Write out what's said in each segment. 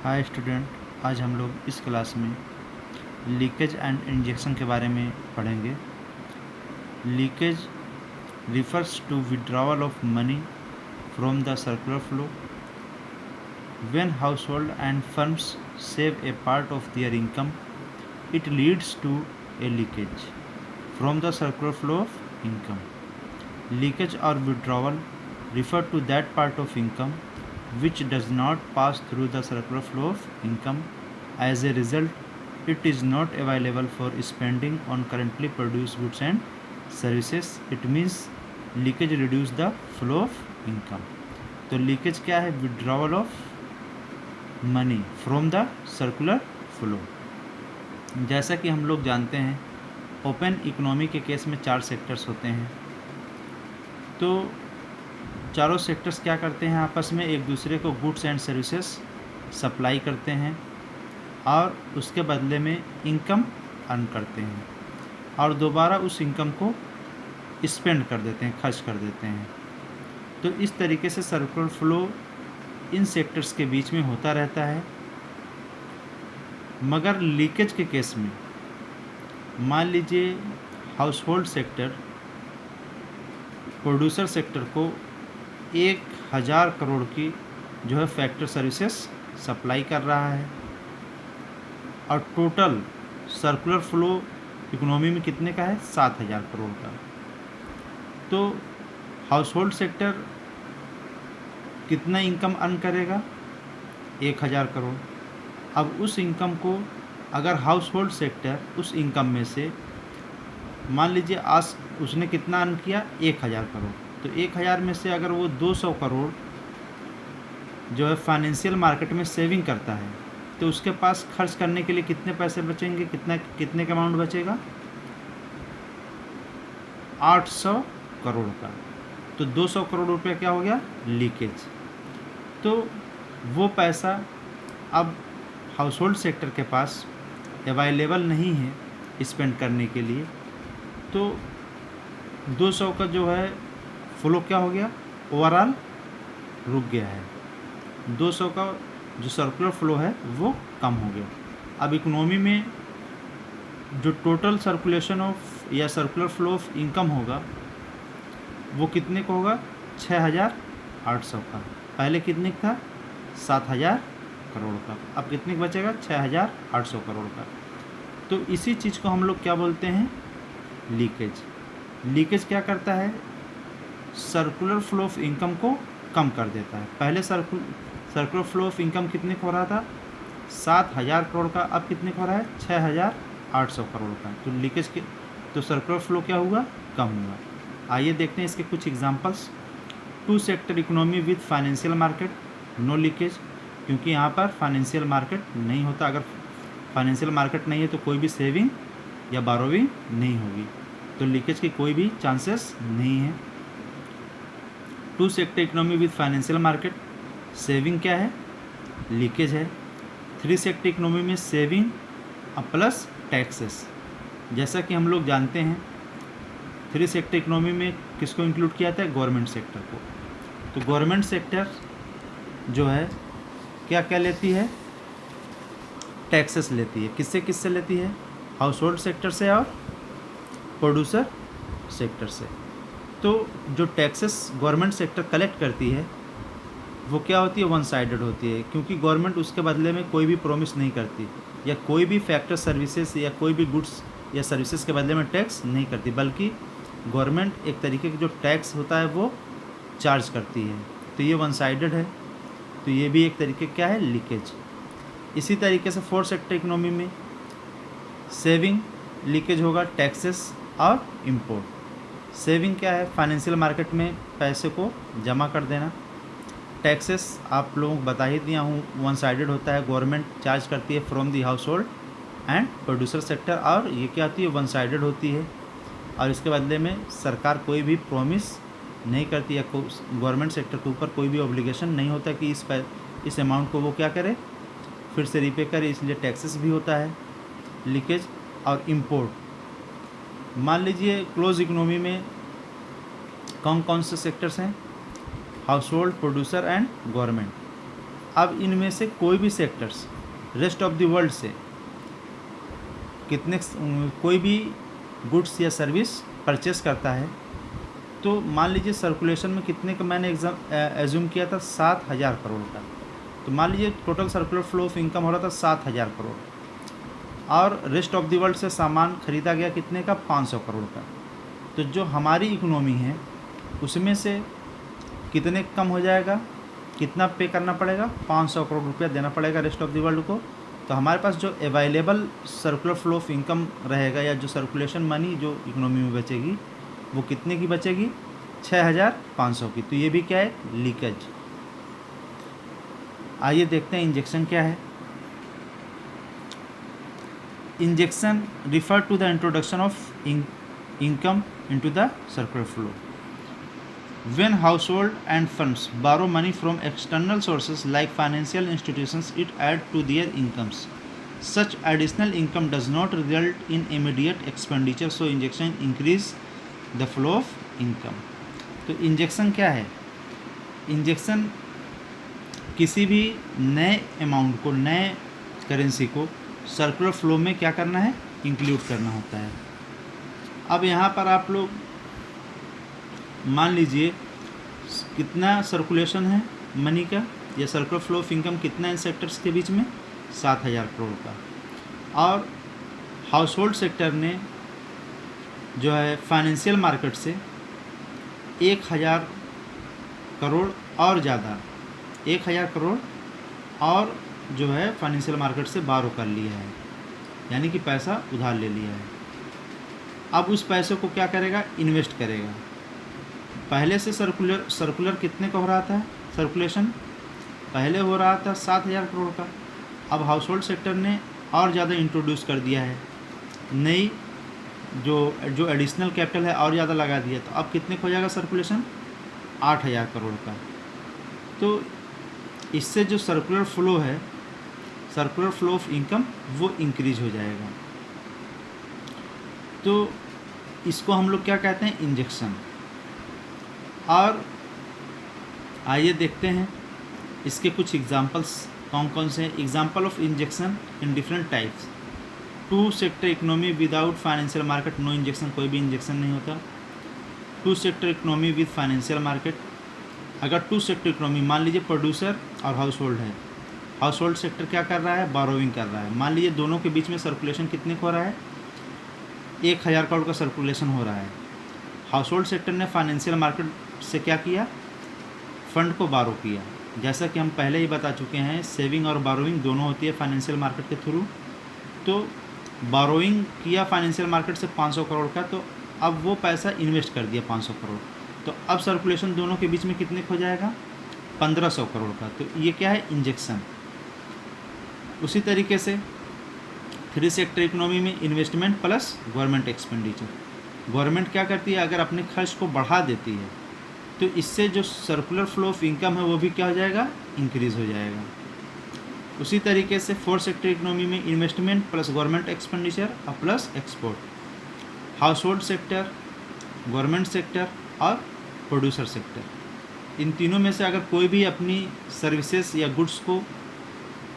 Hi student, आज हम लोग इस क्लास में लीकेज एंड इंजेक्शन के बारे में पढ़ेंगे। Leakage refers to withdrawal of money from the circular flow. When household and firms save a part of their income, it leads to a leakage from the circular flow of income. Leakage or withdrawal refer to that part of income which does not pass through the circular flow of income. As a result, it is not available for spending on currently produced goods and services. It means leakage reduce the flow of income. तो leakage क्या है? Withdrawal of money from the circular flow. जैसा कि हम लोग जानते हैं, open economy के केस में 4 सेक्टर्स होते हैं। तो चारों सेक्टर्स क्या करते हैं? आपस में एक दूसरे को गुड्स एंड सर्विसेज सप्लाई करते हैं और उसके बदले में इनकम अर्न करते हैं और दोबारा उस इनकम को स्पेंड कर देते हैं, खर्च कर देते हैं। तो इस तरीके से सर्कुलर फ्लो इन सेक्टर्स के बीच में होता रहता है। मगर लीकेज के केस में मान लीजिए house hold sector producer sector को 1000 करोड़ की जो है फैक्टर सर्विसेज सप्लाई कर रहा है और टोटल सर्कुलर फ्लो इकोनॉमी में कितने का है? 7000 करोड़ का। तो हाउस होल्ड सेक्टर कितना इनकम अर्न करेगा? 1000 करोड़। अब उस इनकम को अगर हाउस होल्ड सेक्टर उस इनकम में से मान लीजिए आज उसने कितना अर्न किया? 1000 करोड़। तो 1000 में से अगर वो 200 करोड़ जो है फाइनेंशियल मार्केट में सेविंग करता है तो उसके पास खर्च करने के लिए कितने पैसे बचेंगे? कितने का अमाउंट बचेगा? 800 करोड़ का। तो 200 करोड़ रुपया क्या हो गया? लीकेज। तो वो पैसा अब हाउस होल्ड सेक्टर के पास अवेलेबल नहीं है स्पेंड करने के लिए। तो 200 का जो है फ्लो क्या हो गया? ओवरऑल रुक गया है। 200 का जो सर्कुलर फ्लो है वो कम हो गया। अब इकोनॉमी में जो टोटल सर्कुलेशन ऑफ या सर्कुलर फ्लो ऑफ इनकम होगा वो कितने का होगा? 6800 का। पहले कितने का था? 7000 करोड़ का। अब कितने का बचेगा? 6800 करोड़ का। तो इसी चीज़ को हम लोग क्या बोलते हैं? लीकेज। लीकेज क्या करता है? सर्कुलर फ्लो ऑफ इनकम को कम कर देता है। पहले सर्कुलर फ्लो ऑफ इनकम कितने का हो रहा था? 7000 करोड़ का। अब कितने का हो रहा है? 6800 करोड़ का। तो लीकेज के तो सर्कुलर फ्लो क्या हुआ? कम हुआ। आइए देखते हैं इसके कुछ examples. 2 sector economy with financial market, no leakage, क्योंकि यहाँ पर फाइनेंशियल मार्केट नहीं होता। अगर फाइनेंशियल मार्केट नहीं है तो कोई भी सेविंग या बारोविंग नहीं होगी, तो लीकेज की कोई भी चांसेस नहीं है। 2 sector economy with financial market, saving क्या है? लीकेज है। 3 सेक्टर इकोनॉमी में सेविंग प्लस टैक्सेस। जैसा कि हम लोग जानते हैं 3 सेक्टर इकोनॉमी में किसको इंक्लूड किया था? गवर्नमेंट सेक्टर को। तो गवर्नमेंट सेक्टर जो है क्या क्या लेती है? टैक्सेस लेती है। किससे लेती है? हाउस होल्ड सेक्टर से और प्रोड्यूसर सेक्टर से। तो जो टैक्सेस गवर्नमेंट सेक्टर कलेक्ट करती है वो क्या होती है? वन साइडेड होती है, क्योंकि गवर्नमेंट उसके बदले में कोई भी प्रॉमिस नहीं करती या कोई भी फैक्टर सर्विसेज या कोई भी गुड्स या सर्विसेज के बदले में टैक्स नहीं करती, बल्कि गवर्नमेंट एक तरीके की जो टैक्स होता है वो चार्ज करती है। तो ये वन साइडेड है। तो ये भी एक तरीके क्या है? लीकेज। इसी तरीके से 4 सेक्टर इकोनॉमी में सेविंग लीकेज होगा, टैक्सेस और इंपोर्ट। सेविंग क्या है? फाइनेंशियल मार्केट में पैसे को जमा कर देना। टैक्सेस आप लोगों को बता ही दिया हूँ, वन साइडेड होता है, गवर्नमेंट चार्ज करती है from the house hold and producer sector, और ये क्या होती है? वन साइडेड होती है और इसके बदले में सरकार कोई भी प्रॉमिस नहीं करती या गवर्नमेंट सेक्टर के ऊपर कोई भी ऑब्लिगेशन नहीं होता कि इस अमाउंट को वो क्या करे, फिर से रीपे करे, इसलिए टैक्सेस भी होता है। लीकेज और इंपोर्ट, मान लीजिए क्लोज इकोनॉमी में कौन कौन से सेक्टर्स हैं? House hold, producer and government. अब इनमें से कोई भी sectors rest of the world से कितने कोई भी गुड्स या सर्विस परचेस करता है, तो मान लीजिए सर्कुलेशन में कितने का मैंने एज्यूम किया था 7,000 करोड़ का। तो मान लीजिए total circular flow of income हो रहा था 7,000 करोड़, और रेस्ट ऑफ द वर्ल्ड से सामान खरीदा गया कितने का 500 करोड़ का। तो जो हमारी इकोनॉमी है उसमें से कितने कम हो जाएगा, कितना पे करना पड़ेगा, 500 करोड़ रुपया देना पड़ेगा रेस्ट ऑफ द वर्ल्ड को। तो हमारे पास जो available circular flow of income रहेगा या जो सर्कुलेशन मनी जो इकोनॉमी में बचेगी वो कितने की बचेगी, 6,500 की। तो ये भी क्या है, लीकेज। आइए देखते हैं इंजेक्शन क्या है। Injection refer to the introduction of income into the circular flow. When household and firms borrow money from external sources like financial institutions, it adds to their incomes. Such additional income does not result in immediate expenditure, so injection increase the flow of income. तो injection क्या है, injection किसी भी नए amount को, नए currency को circular flow में क्या करना है, इंक्लूड करना होता है। अब यहाँ पर आप लोग मान लीजिए कितना सर्कुलेशन है मनी का या सर्कुलर फ्लो ऑफ इनकम कितना इन सेक्टर्स के बीच में, 7,000 करोड़ का। और हाउस होल्ड सेक्टर ने जो है फाइनेंशियल मार्केट से 1,000 करोड़ और ज़्यादा, 1,000 करोड़ और जो है फाइनेंशियल मार्केट से बारो कर लिया है, यानी कि पैसा उधार ले लिया है। अब उस पैसे को क्या करेगा, इन्वेस्ट करेगा। पहले से सर्कुलर कितने का हो रहा था, सर्कुलेशन पहले हो रहा था 7,000 करोड़ का। अब हाउस होल्ड सेक्टर ने और ज़्यादा इंट्रोड्यूस कर दिया है, नई जो एडिशनल कैपिटल है और ज़्यादा लगा दिया। तो अब कितने का हो जाएगा सर्कुलेशन, 8,000 करोड़ का। तो इससे जो सर्कुलर फ्लो है, सर्कुलर फ्लो ऑफ इनकम, वो इंक्रीज हो जाएगा। तो इसको हम लोग क्या कहते हैं, इंजेक्शन। और आइए देखते हैं इसके कुछ एग्जांपल्स कौन कौन से हैं। Example of injection in different types. Two sector economy without financial market, no injection, कोई भी इंजेक्शन नहीं होता। Two sector economy with financial market. अगर टू सेक्टर इकोनॉमी, मान लीजिए प्रोड्यूसर और हाउस होल्ड है, हाउस होल्ड सेक्टर क्या कर रहा है, बारोइंग कर रहा है। मान लीजिए दोनों के बीच में सर्कुलेशन कितने का हो रहा है, 1,000 करोड़ का सर्कुलेशन हो रहा है। हाउस होल्ड सेक्टर ने फाइनेंशियल मार्केट से क्या किया, फंड को बारो किया। जैसा कि हम पहले ही बता चुके हैं, सेविंग और बारोइंग दोनों होती है फाइनेंशियल मार्केट के थ्रू। तो बारोइंग किया फाइनेंशियल मार्केट से 500 करोड़ का, तो अब वो पैसा इन्वेस्ट कर दिया 500 करोड़। तो अब सर्कुलेशन दोनों के बीच में कितने हो जाएगा, 1,500 करोड़ का। तो ये क्या है, इंजेक्शन। उसी तरीके से थ्री सेक्टर इकोनॉमी में investment plus government expenditure. Government क्या करती है, अगर अपने खर्च को बढ़ा देती है तो इससे जो सर्कुलर फ्लो ऑफ इनकम है वो भी क्या हो जाएगा, इंक्रीज हो जाएगा। उसी तरीके से फोर्थ सेक्टर इकोनॉमी में इन्वेस्टमेंट प्लस गवर्नमेंट एक्सपेंडिचर और plus export. House hold sector, government sector और प्रोड्यूसर सेक्टर, इन तीनों में से अगर कोई भी अपनी सर्विसेज या गुड्स को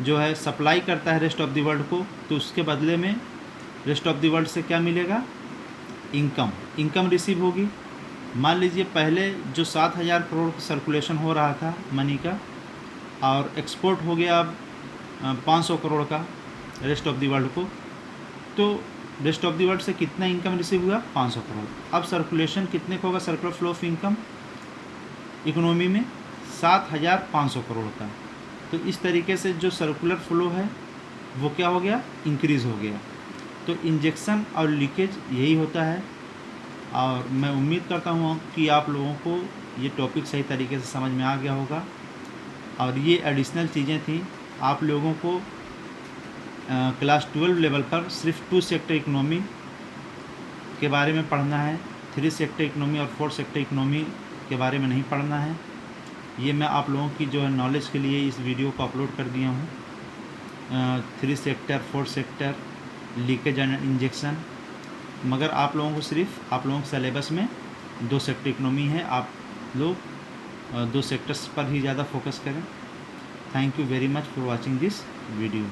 जो है सप्लाई करता है रेस्ट ऑफ द वर्ल्ड को, तो उसके बदले में रेस्ट ऑफ द वर्ल्ड से क्या मिलेगा, इनकम रिसीव होगी। मान लीजिए पहले जो 7,000 करोड़ सर्कुलेशन हो रहा था मनी का, और एक्सपोर्ट हो गया अब 500 करोड़ का रेस्ट ऑफ द वर्ल्ड को, तो रेस्ट ऑफ द वर्ल्ड से कितना इनकम रिसीव हुआ, 500 करोड़। अब सर्कुलेशन कितने का होगा, circular flow of income economy में 7,500 करोड़ का। तो इस तरीके से जो सर्कुलर फ्लो है वो क्या हो गया, इंक्रीज़ हो गया। तो इंजेक्शन और लीकेज यही होता है। और मैं उम्मीद करता हूँ कि आप लोगों को ये टॉपिक सही तरीके से समझ में आ गया होगा। और ये एडिशनल चीज़ें थी, आप लोगों को क्लास 12 लेवल पर सिर्फ 2 सेक्टर इकोनॉमी के बारे में पढ़ना है, 3 सेक्टर इकोनॉमी और 4 सेक्टर इकोनॉमी के बारे में नहीं पढ़ना है। ये मैं आप लोगों की जो है नॉलेज के लिए इस वीडियो को अपलोड कर दिया हूँ। 3 sector, 4 sector, leakage and injection. मगर आप लोगों को सिर्फ आप लोगों के सिलेबस में 2 सेक्टर इकोनॉमी है, आप लोग 2 सेक्टर्स पर ही ज़्यादा फोकस करें। Thank you very much for watching this video.